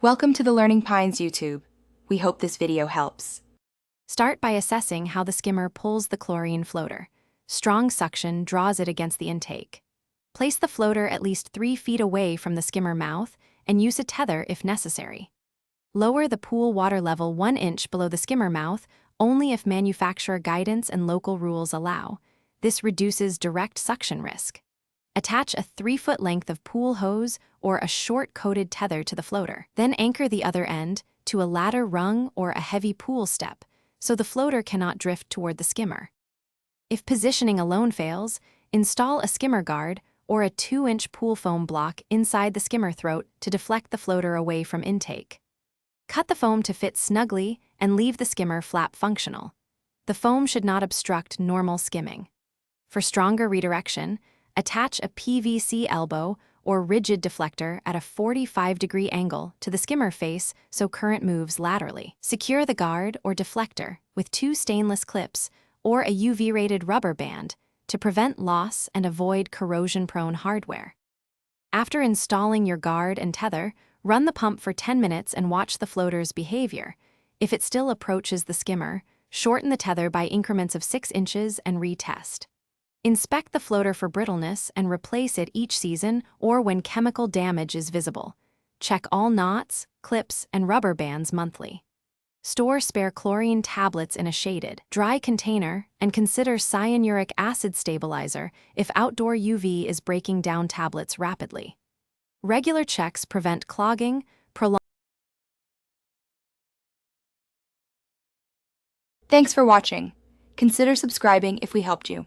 Welcome to the Learning Pines YouTube. We hope this video helps. Start by assessing how the skimmer pulls the chlorine floater. Strong suction draws it against the intake. Place the floater at least 3 feet away from the skimmer mouth and use a tether if necessary. Lower the pool water level 1 inch below the skimmer mouth only if manufacturer guidance and local rules allow. This reduces direct suction risk. Attach a 3-foot length of pool hose or a short coated tether to the floater. Then anchor the other end to a ladder rung or a heavy pool step so the floater cannot drift toward the skimmer. If positioning alone fails, install a skimmer guard or a 2-inch pool foam block inside the skimmer throat to deflect the floater away from intake. Cut the foam to fit snugly and leave the skimmer flap functional. The foam should not obstruct normal skimming. For stronger redirection, attach a PVC elbow or rigid deflector at a 45-degree angle to the skimmer face so current moves laterally. Secure the guard or deflector with 2 stainless clips or a UV-rated rubber band to prevent loss and avoid corrosion-prone hardware. After installing your guard and tether, run the pump for 10 minutes and watch the floater's behavior. If it still approaches the skimmer, shorten the tether by increments of 6 inches and retest. Inspect the floater for brittleness and replace it each season or when chemical damage is visible. Check all knots, clips, and rubber bands monthly. Store spare chlorine tablets in a shaded, dry container and consider cyanuric acid stabilizer if outdoor UV is breaking down tablets rapidly. Regular checks prevent clogging, Thanks for watching. Consider subscribing if we helped you.